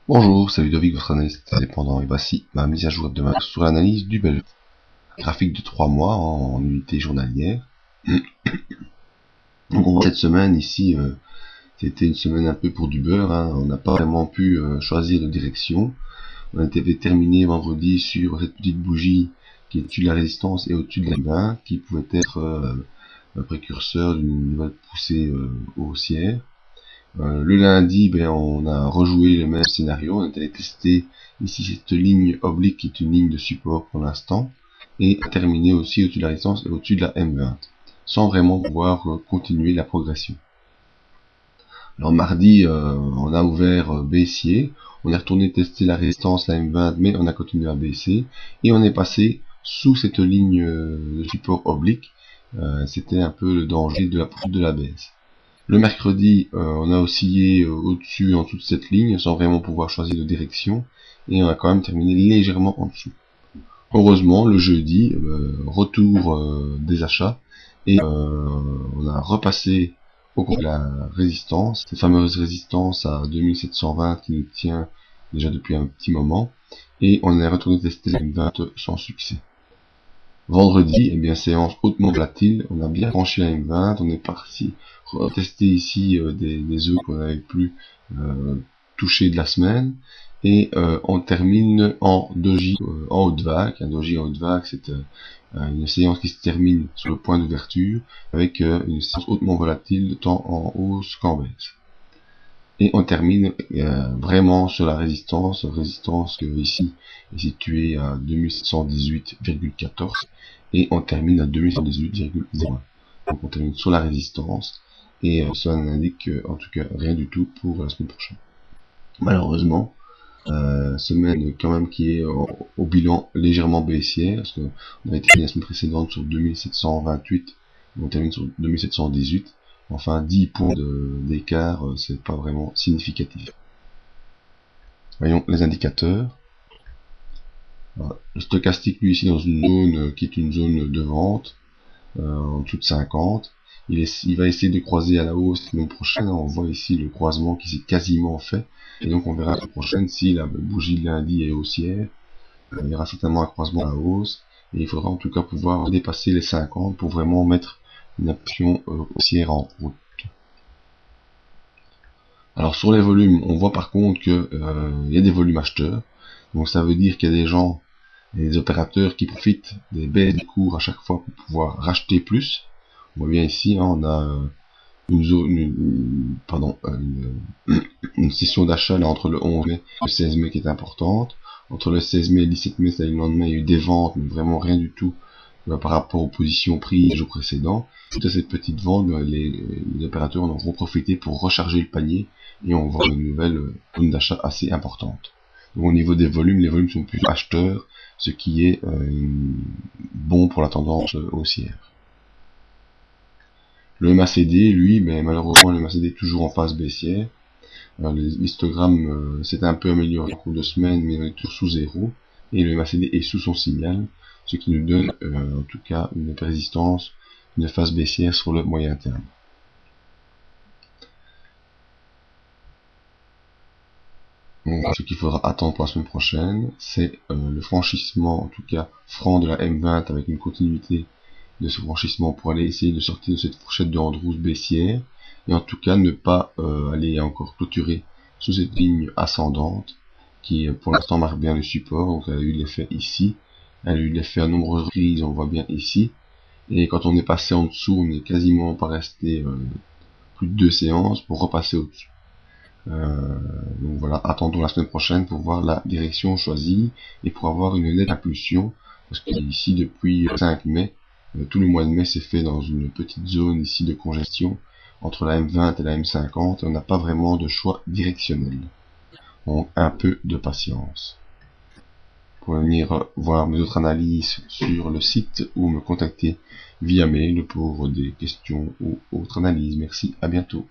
Bonjour, c'est Ludovic, votre analyste indépendant, et voici ma mise à jour hebdomadaire sur l'analyse du Belge. Graphique de 3 mois en unité journalière. Donc on voit cette semaine ici, c'était une semaine un peu pour du beurre, hein. On n'a pas vraiment pu choisir de direction. On était terminé vendredi sur cette petite bougie qui est au-dessus de la résistance et au-dessus de la M20, qui pouvait être un précurseur d'une nouvelle poussée haussière. Le lundi, on a rejoué le même scénario, on est allé tester ici cette ligne oblique qui est une ligne de support pour l'instant, et terminer aussi au-dessus de la résistance et au-dessus de la M20, sans vraiment pouvoir continuer la progression. Alors mardi, on a ouvert baissier, on est retourné tester la résistance, la M20, mais on a continué à baisser, et on est passé sous cette ligne de support oblique. C'était un peu le danger de la poursuite de la baisse. Le mercredi, on a oscillé au-dessus, en dessous de cette ligne, sans vraiment pouvoir choisir de direction, et on a quand même terminé légèrement en dessous. Heureusement, le jeudi, retour des achats, et on a repassé au cours de la résistance, cette fameuse résistance à 2720 qui nous tient déjà depuis un petit moment, et on est retourné tester la M20 sans succès. Vendredi, séance hautement volatile, on a bien franchi la M20, on est parti tester ici des zones qu'on n'avait plus touché de la semaine, et on termine en doji en haute vague. Un doji en haute vague, c'est une séance qui se termine sur le point d'ouverture avec une séance hautement volatile tant en hausse qu'en baisse. Et on termine vraiment sur la résistance que ici est située à 2718,14 et on termine à 2118,01. Donc on termine sur la résistance et cela n'indique en tout cas rien du tout pour la semaine prochaine. Malheureusement, semaine quand même qui est au bilan légèrement baissière, parce qu'on a été la semaine précédente sur 2728, on termine sur 2718. Enfin, 10 points d'écart, c'est pas vraiment significatif. Voyons les indicateurs. Voilà. Le stochastique, lui, ici, dans une zone qui est une zone de vente, en dessous de 50. Il va essayer de croiser à la hausse la semaine prochaine. On voit ici le croisement qui s'est quasiment fait. Et donc, on verra la semaine prochaine si la bougie de lundi est haussière. Il y aura certainement un croisement à la hausse. Et il faudra en tout cas pouvoir dépasser les 50 pour vraiment mettre une option haussière en route. Alors sur les volumes, on voit par contre que il y a des volumes acheteurs. Donc ça veut dire qu'il y a des gens, des opérateurs qui profitent des baisses des cours à chaque fois pour pouvoir racheter plus. On voit bien ici, hein, on a une zone, une session d'achat là entre le 11 mai et le 16 mai qui est importante. Entre le 16 mai et le 17 mai, c'est-à-dire le lendemain, il y a eu des ventes, mais vraiment rien du tout par rapport aux positions prises les jours précédents. Suite à cette petite vente, les opérateurs en auront profité pour recharger le panier et on voit une nouvelle zone d'achat assez importante. Donc, au niveau des volumes, les volumes sont plus acheteurs, ce qui est bon pour la tendance haussière. Le MACD, lui, malheureusement, le MACD est toujours en phase baissière. Alors, l'histogramme s'est un peu amélioré au cours de semaine, mais on est toujours sous zéro. Et le MACD est sous son signal, ce qui nous donne en tout cas une résistance, une phase baissière sur le moyen terme. Donc, ce qu'il faudra attendre pour la semaine prochaine, c'est le franchissement, en tout cas franc de la M20 avec une continuité de ce franchissement pour aller essayer de sortir de cette fourchette de Andrews baissière et en tout cas ne pas aller encore clôturer sous cette ligne ascendante qui pour l'instant marque bien le support. Donc elle a eu l'effet ici, elle a eu l'effet à nombreuses reprises, on voit bien ici, et quand on est passé en dessous, on n'est quasiment pas resté plus de 2 séances pour repasser au-dessus. Donc voilà, attendons la semaine prochaine pour voir la direction choisie et pour avoir une nette impulsion, parce que ici depuis 5 mai, tout le mois de mai s'est fait dans une petite zone ici de congestion entre la M20 et la M50 et on n'a pas vraiment de choix directionnel. Donc un peu de patience. Pour venir voir mes autres analyses sur le site ou me contacter via mail pour des questions ou autres analyses. Merci, à bientôt.